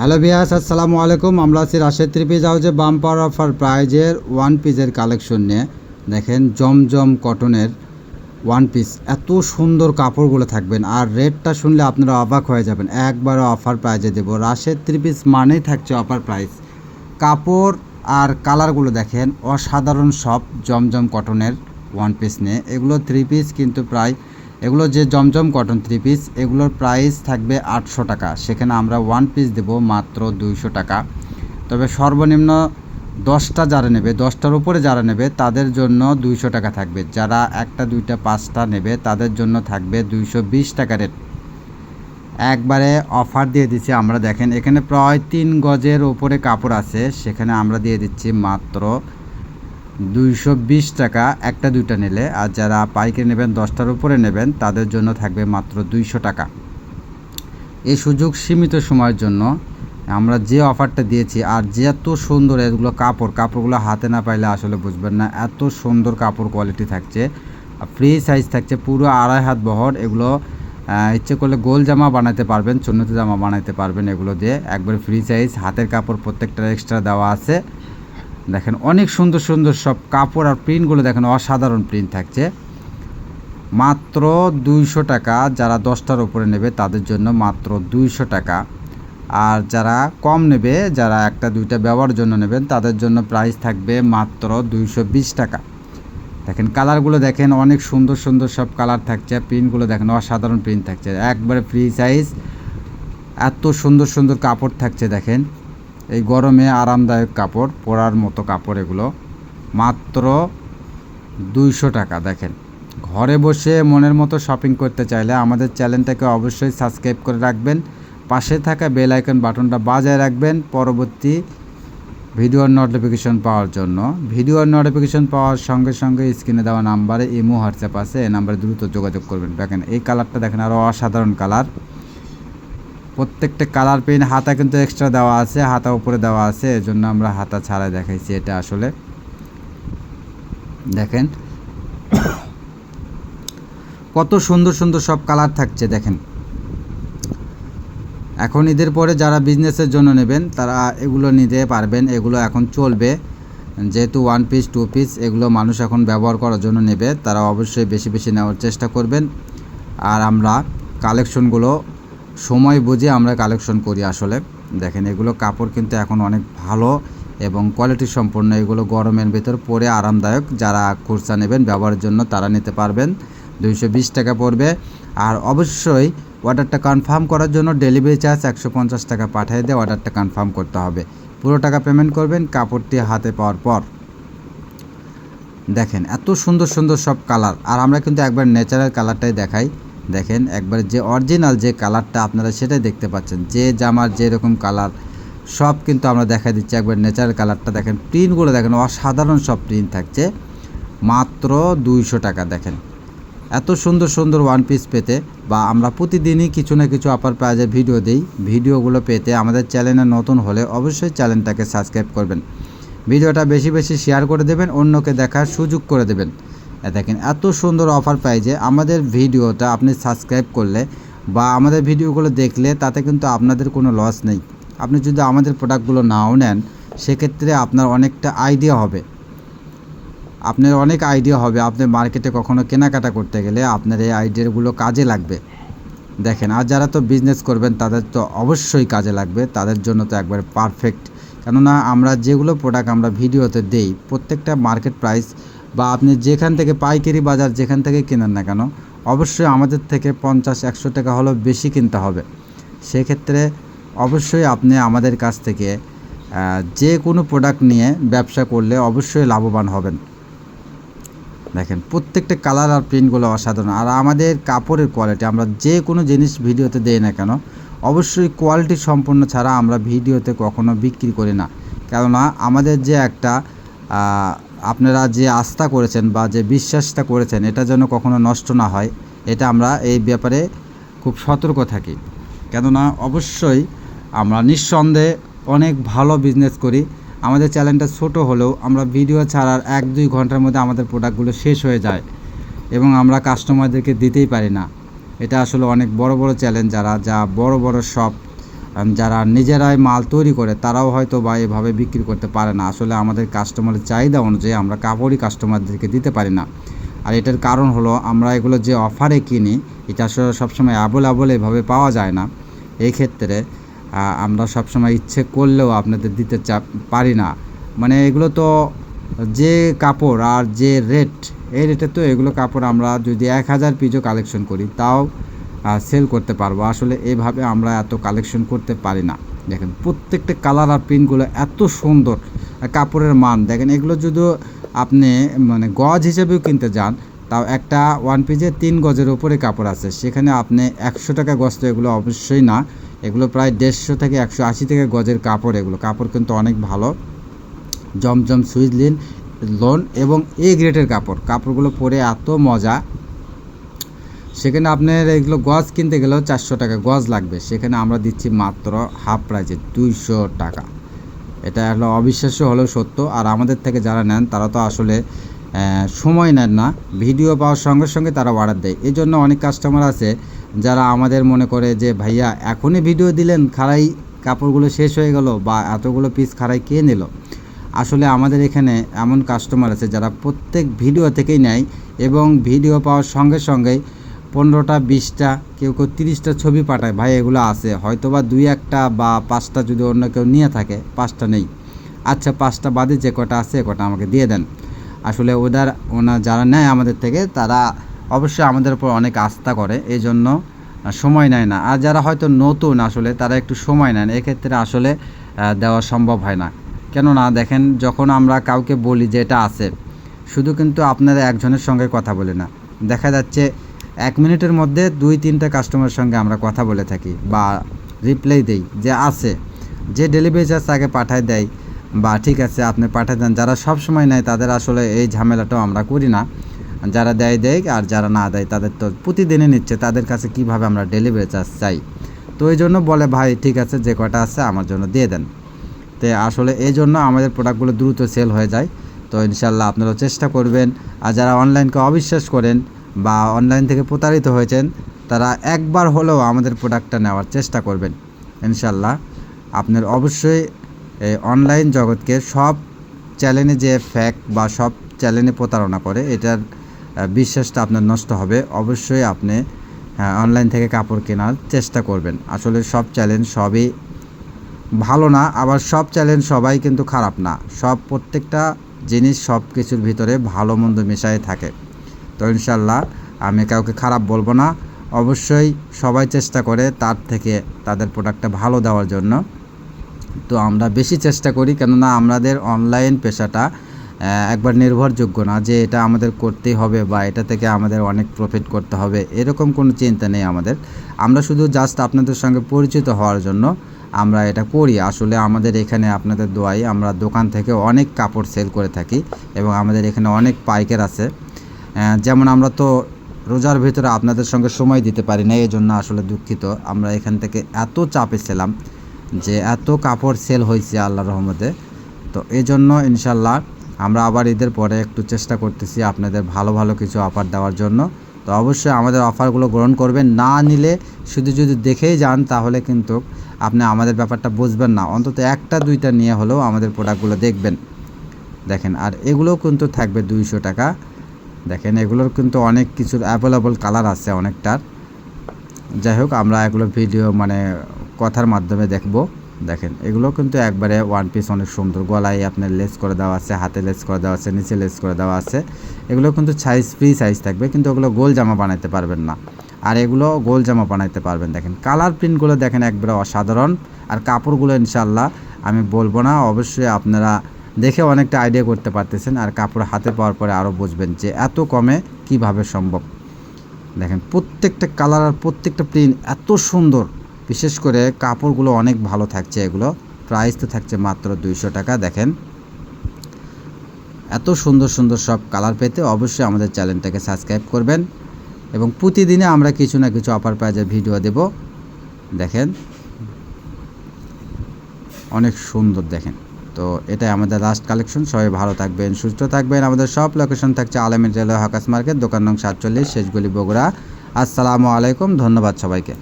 Hello viewers, আসসালামু আলাইকুম। আমরা আছি রাশেদ থ্রি পিস হাউসে বাম্পার অফার প্রাইজের ওয়ান পিসের কালেকশন নিয়ে। দেখেন জমজম কটনের ওয়ান পিস, এত সুন্দর কাপড়গুলো থাকবেন আর রেটটা শুনলে আপনারা অবাক হয়ে যাবেন। একবারও অফার প্রাইজে দেবো। রাশেদ থ্রি পিস মানেই থাকছে অফার প্রাইস। কাপড় আর কালারগুলো দেখেন অসাধারণ, সব জমজম কটনের ওয়ান পিস নিয়ে। এগুলো থ্রি পিস কিন্তু প্রায়, এগুলো যে জমজম কটন থ্রি পিস, এগুলোর প্রাইস থাকবে 800 টাকা। সেখানে আমরা ওয়ান পিস দেবো মাত্র 200 টাকা। তবে সর্বনিম্ন 10টা যারা নেবে, 10টার উপরে যারা নেবে তাদের জন্য 200 টাকা থাকবে। যারা 1টা 2টা 5টা নেবে তাদের জন্য থাকবে 220 টাকা রেট। একবারে অফার দিয়ে দিচ্ছি আমরা। দেখেন এখানে প্রায় 3 গজের ওপরে কাপড় আছে, সেখানে আমরা দিয়ে দিচ্ছি মাত্র 220 টাকা 1টা 2টা নিলে। আর যারা পাইকারি নেবেন, 10টার উপরে নেবেন, তাদের জন্য থাকবে মাত্র 200 টাকা। এই সুযোগ সীমিত সময়ের জন্য আমরা যে অফারটা দিয়েছি। আর যে এত সুন্দর এগুলো কাপড়গুলো হাতে না পাইলে আসলে বুঝবেন না, এত সুন্দর কাপড় কোয়ালিটি থাকছে। ফ্রি সাইজ থাকছে, পুরো 2.5 হাত বহর। এগুলো ইচ্ছে করলে গোল জামা বানাতে পারবেন, চুন্নতি জামা বানাতে পারবেন এগুলো দিয়ে। একবার ফ্রি সাইজ, হাতের কাপড় প্রত্যেকটা এক্সট্রা দেওয়া আছে। দেখেন অনেক সুন্দর সুন্দর সব কাপড় আর প্রিন্টগুলো দেখেন, অসাধারণ প্রিন্ট থাকছে। মাত্র 200 টাকা। যারা 10টার উপরে নেবে তাদের জন্য মাত্র 200 টাকা। আর যারা কম নেবে, যারা 1টা 2টা ব্যবহারের জন্য নেবেন, তাদের জন্য প্রাইস থাকবে মাত্র 220 টাকা। দেখেন কালারগুলো দেখেন, অনেক সুন্দর সুন্দর সব কালার থাকছে। প্রিন্টগুলো দেখেন অসাধারণ প্রিন্ট থাকছে, একবারে ফ্রি সাইজ। এত সুন্দর সুন্দর কাপড় থাকছে দেখেন। এই গরমে আরামদায়ক কাপড়, পরার মতো কাপড়। এগুলো মাত্র 200 টাকা। দেখেন ঘরে বসে মনের মতো শপিং করতে চাইলে আমাদের চ্যানেলটাকে অবশ্যই সাবস্ক্রাইব করে রাখবেন। পাশে থাকা বেল আইকন বাটনটা বাজায় রাখবেন পরবর্তী ভিডিওর নোটিফিকেশন পাওয়ার জন্য। ভিডিওর নোটিফিকেশন পাওয়ার সঙ্গে সঙ্গে স্ক্রিনে দেওয়া নাম্বারে ইমো হোয়াটসঅ্যাপ আছে, এই নাম্বারে দ্রুত যোগাযোগ করবেন। দেখেন এই কালারটা দেখেন, আরও অসাধারণ কালার। প্রত্যেকটা কালার পেন হাতা কিন্তু এক্সট্রা দেওয়া আছে, হাতা উপরে দেওয়া আছে, এজন্য আমরা হাতা ছাড়াই দেখাইছি। এটা আসলে দেখেন কত সুন্দর সুন্দর সব কালার থাকছে। দেখেন এখন ঈদের পরে যারা বিজনেসের জন্য নেবেন তারা এগুলো নিতে পারবেন। এগুলো এখন চলবে, যেহেতু ওয়ান পিস 2 পিস এগুলো মানুষ এখন ব্যবহার করার জন্য নেবে, তারা অবশ্যই বেশি বেশি নেওয়ার চেষ্টা করবেন। আর আমরা কালেকশনগুলো সময় বুঝে আমরা কালেকশন করি আসলে। দেখেন এগুলো কাপড় কিন্তু এখন অনেক ভালো এবং কোয়ালিটি সম্পন্ন। এগুলো গরমের ভেতর পরে আরামদায়ক। যারা খুচরা নেবেন ব্যবহারের জন্য তারা নিতে পারবেন। 220 টাকা পড়বে। আর অবশ্যই অর্ডারটা কনফার্ম করার জন্য ডেলিভারি চার্জ 150 টাকা পাঠিয়ে দিয়ে অর্ডারটা কনফার্ম করতে হবে। পুরো টাকা পেমেন্ট করবেন কাপড়টি হাতে পাওয়ার পর। দেখেন এত সুন্দর সুন্দর সব কালার। আর আমরা কিন্তু একবার ন্যাচারাল কালারটাই দেখাই। দেখেন একবার যে অরিজিনাল যে কালারটা আপনারা সেটাই দেখতে পাচ্ছেন। যে জামার যেরকম কালার সব কিন্তু আমরা দেখা দিচ্ছি। একবার ন্যাচারাল কালারটা দেখেন, প্রিন্টগুলো দেখেন অসাধারণ সব প্রিন্ট থাকছে। মাত্র 200 টাকা। দেখেন এত সুন্দর সুন্দর ওয়ান পিস পেতে, বা আমরা প্রতিদিনই কিছু না কিছু অফার প্রাইজের ভিডিও দিই, ভিডিওগুলো পেতে আমাদের চ্যানেলে নতুন হলে অবশ্যই চ্যানেলটাকে সাবস্ক্রাইব করবেন। ভিডিওটা বেশি বেশি শেয়ার করে দেবেন, অন্যকে দেখার সুযোগ করে দেবেন। দেখেন এত সুন্দর অফার প্রাইজে আমাদের ভিডিওটা আপনি সাবস্ক্রাইব করলে বা আমাদের ভিডিওগুলো দেখলে তাতে কিন্তু আপনাদের কোনো লস নেই। আপনি যদি আমাদের প্রোডাক্টগুলো নাও নেন, সেক্ষেত্রে আপনার অনেকটা আইডিয়া হবে। আপনার অনেক আইডিয়া হবে। আপনি মার্কেটে কখনো কেনাকাটা করতে গেলে আপনার এই আইডিয়াগুলো কাজে লাগবে। দেখেন আর যারা তো বিজনেস করবেন তাদের তো অবশ্যই কাজে লাগবে, তাদের জন্য তো একবারে পারফেক্ট। কেননা আমরা যেগুলো প্রোডাক্ট আমরা ভিডিওতে দেই প্রত্যেকটা মার্কেট প্রাইস, বা আপনি যেখান থেকে পাইকারি বাজার যেখান থেকে কেনেন না কেন, অবশ্যই আমাদের থেকে 50-100 টাকা হলেও বেশি কিনতে হবে। সেক্ষেত্রে অবশ্যই আপনি আমাদের কাছ থেকে যে কোনো প্রোডাক্ট নিয়ে ব্যবসা করলে অবশ্যই লাভবান হবেন। দেখেন প্রত্যেকটা কালার আর প্রিন্টগুলো অসাধারণ। আর আমাদের কাপড়ের কোয়ালিটি, আমরা যে কোনো জিনিস ভিডিওতে দেই না কেন অবশ্যই কোয়ালিটি সম্পন্ন ছাড়া আমরা ভিডিওতে কখনো বিক্রি করি না। কেননা আমাদের যে একটা আপনারা যে আস্থা করেছেন বা যে বিশ্বাসটা করেছেন, এটা যেন কখনো নষ্ট না হয়, এটা আমরা এই ব্যাপারে খুব সতর্ক থাকি। কেননা অবশ্যই আমরা নিঃসন্দেহে অনেক ভালো বিজনেস করি। আমাদের চ্যানেলটা ছোট হলেও আমরা ভিডিও ছাড়ার 1-2 ঘন্টার মধ্যে আমাদের প্রোডাক্টগুলো শেষ হয়ে যায় এবং আমরা কাস্টমারদেরকে দিতেই পারি না। এটা আসলে অনেক বড় বড় চ্যালেঞ্জ, যা বড় বড় শপ যারা নিজেরাই মাল তৈরি করে তারাও হয়তো বা এভাবে বিক্রি করতে পারে না। আসলে আমাদের কাস্টমারের চাহিদা অনুযায়ী আমরা কাপড়ই কাস্টমারদেরকে দিতে পারি না। আর এটার কারণ হলো আমরা এগুলো যে অফারে কিনি এটা আসলে সবসময় অ্যাভেলেবল এভাবে পাওয়া যায় না। এই ক্ষেত্রে আমরা সবসময় ইচ্ছে করলেও আপনাদের দিতে পারি না। মানে এগুলো তো যে কাপড় আর যে রেট, এই রেটে তো এগুলো কাপড় আমরা যদি 1000 পিসও কালেকশন করি তাও সেল করতে পারবো। আসলে এভাবে আমরা এত কালেকশন করতে পারি না। দেখেন প্রত্যেকটা কালার আর প্রিন্টগুলো এত সুন্দর, কাপড়ের মান দেখেন। এগুলো যদি আপনি মানে গজ হিসেবেও কিনতে যান তাও একটা 1 পিসে 3 গজের উপরে কাপড় আছে, সেখানে আপনি 100 টাকা গজ তো এগুলো অবশ্যই না। এগুলো প্রায় 150 থেকে 180 টাকা গজের কাপড়। এগুলো কাপড় কিন্তু অনেক ভালো, জমজম সুইচ লোন এবং এ গ্রেডের কাপড়গুলো পরে এত মজা। সেখানে আপনার এগুলো গজ কিনতে গেলেও 400 টাকা গজ লাগবে, সেখানে আমরা দিচ্ছি মাত্র হাফ প্রাইজে 200 টাকা। এটা হলো অবিশ্বাস্য হলেও সত্য। আর আমাদের থেকে যারা নেন তারা তো আসলে সময় নেন না, ভিডিও পাওয়ার সঙ্গে সঙ্গে তারা অর্ডার দেয়। এই জন্য অনেক কাস্টমার আছে যারা আমাদের মনে করে যে ভাইয়া এখনই ভিডিও দিলেন, খাড়াই কাপড়গুলো শেষ হয়ে গেল বা এতগুলো পিস খাড়াই কে নিল। আসলে আমাদের এখানে এমন কাস্টমার আছে যারা প্রত্যেক ভিডিও থেকেই নেয় এবং ভিডিও পাওয়ার সঙ্গে সঙ্গেই 15টা 20টা কেউ 30টা ছবি পাঠায়। ভাই এগুলো আছে হয়তো বা 2-1টা বা 5টা যদি অন্য কেউ নিয়ে থাকে, 5টা নেই, আচ্ছা 5টা বাদে যে কটা আছে কটা আমাকে দিয়ে দেন। আসলে ওনার যারা নেয় আমাদের থেকে তারা অবশ্যই আমাদের উপর অনেক আস্থা করে, এই জন্য সময় নেয় না। আর যারা হয়তো নতুন আসলে তারা একটু সময় নেন, এক্ষেত্রে আসলে দেওয়া সম্ভব হয় না। কেননা দেখেন যখন আমরা কাউকে বলি যে এটা আছে, শুধু কিন্তু আপনারা একজনের সঙ্গে কথা বলি না, দেখা যাচ্ছে 1 মিনিটের মধ্যে 2-3টা কাস্টমারের সঙ্গে আমরা কথা বলে থাকি বা রিপ্লাই দেই যে আছে। যে ডেলিভারি চার্জ আগে পাঠায় দেয় বা ঠিক আছে আপনি পাঠিয়ে দেন, যারা সব সময় নেয় তাদের আসলে এই ঝামেলাটাও আমরা করি না। যারা দেয় আর যারা না দেয় তাদের তো প্রতিদিনই নিচ্ছে, তাদের কাছে কিভাবে আমরা ডেলিভারি চার্জ চাই। তো এই জন্য বলে ভাই ঠিক আছে যে কটা আছে আমার জন্য দিয়ে দেন। তো আসলে এই জন্য আমাদের প্রোডাক্টগুলো দ্রুত সেল হয়ে যায়। তো ইনশাল্লাহ আপনারাও চেষ্টা করবেন। আর যারা অনলাইনকে অবিশ্বাস করেন বা অনলাইন থেকে প্রতারিত হয়েছেন তারা একবার হলেও আমাদের প্রোডাক্টটা নেওয়ার চেষ্টা করবেন। ইনশাল্লাহ আপনার অবশ্যই এই অনলাইন জগৎকে সব চ্যানেলে যে ফ্যাক বা সব চ্যানেলে প্রতারণা করে এটার বিশ্বাসটা আপনার নষ্ট হবে। অবশ্যই আপনি অনলাইন থেকে কাপড় কেনার চেষ্টা করবেন। আসলে সব চ্যালেঞ্জ সবই ভালো না, আবার সব চ্যালেঞ্জ সবাই কিন্তু খারাপ না। প্রত্যেকটা জিনিস সব কিছুর ভিতরে ভালো মন্দ মেশায় থাকে। তো ইনশাল্লাহ আমি কাউকে খারাপ বলবো না, অবশ্যই সবাই চেষ্টা করে তার থেকে তাদের প্রোডাক্টটা ভালো দেওয়ার জন্য। তো আমরা বেশি চেষ্টা করি, কেননা আমাদের অনলাইন পেশাটা একবার নির্ভরযোগ্য না যে এটা আমাদের করতেই হবে বা এটা থেকে আমাদের অনেক প্রফিট করতে হবে, এরকম কোনো চিন্তা নেই আমাদের। আমরা শুধু জাস্ট আপনাদের সঙ্গে পরিচিত হওয়ার জন্য আমরা এটা করি। আসলে আমাদের এখানে আপনাদের দোয়ায় আমরা দোকান থেকে অনেক কাপড় সেল করে থাকি এবং আমাদের এখানে অনেক পাইকার আছে। যেমন আমরা তো রোজার ভিতরে আপনাদের সঙ্গে সময় দিতে পারি না, এই জন্য আসলে দুঃখিত। আমরা এখান থেকে এত চাপে ছিলাম যে এত কাপড় সেল হয়েছে আল্লাহর রহমতে। তো এই জন্য ইনশাল্লাহ আমরা আবার ঈদের পরে একটু চেষ্টা করতেছি আপনাদের ভালো ভালো কিছু অফার দেওয়ার জন্য। তো অবশ্যই আমাদের অফারগুলো গ্রহণ করবেন। না নিলে শুধু যদি দেখেই যান তাহলে কিন্তু আপনি আমাদের ব্যাপারটা বুঝবেন না। অন্তত 1-2টা নিয়ে হলেও আমাদের প্রোডাক্টগুলো দেখবেন। দেখেন আর এগুলোও কিন্তু থাকবে 200 টাকা। দেখেন এগুলোর কিন্তু অনেক কিছুর অ্যাভেলেবল কালার আছে অনেকটার। যাই হোক আমরা এগুলো ভিডিও মানে কথার মাধ্যমে দেখব। দেখেন এগুলো কিন্তু একবারে 1 পিস অনেক সুন্দর, গলায় আপনার লেস করে দেওয়া আছে, হাতে লেস করে দেওয়া আছে, নিচে লেস করে দেওয়া আছে। এগুলো কিন্তু ফ্রি সাইজ থাকবে, কিন্তু ওগুলো গোল জামা বানাইতে পারবেন না, আর এগুলো গোল জামা বানাইতে পারবেন। দেখেন কালার প্রিন্টগুলো দেখেন একবারে অসাধারণ। আর কাপড়গুলো ইনশাল্লাহ আমি বলবো না, অবশ্যই আপনারা দেখে অনেকটা আইডিয়া করতে পারতেছেন। আর কাপড় হাতে পাওয়ার পরে আরও বুঝবেন যে এত কমে কিভাবে সম্ভব। দেখেন প্রত্যেকটা কালার আর প্রত্যেকটা প্রিন্ট এত সুন্দর, বিশেষ করে কাপড়গুলো অনেক ভালো থাকছে। এগুলো প্রাইস তো থাকছে মাত্র 200 টাকা। দেখেন এত সুন্দর সুন্দর সব কালার পেতে অবশ্যই আমাদের চ্যানেলটাকে সাবস্ক্রাইব করবেন এবং প্রতিদিনে আমরা কিছু না কিছু অফার প্রাইজের ভিডিও দেব। দেখেন অনেক সুন্দর। দেখেন তো এটাই আমাদের লাস্ট কালেকশন। সবাই ভালো থাকবেন, সুস্থ থাকবেন। আমাদের সব লোকেশন থাকছে আলমিন রেলওয়ে হকাস মার্কেট, দোকান নং 47, শেষগলি, বগুড়া। আসসালামু আলাইকুম, ধন্যবাদ সবাইকে।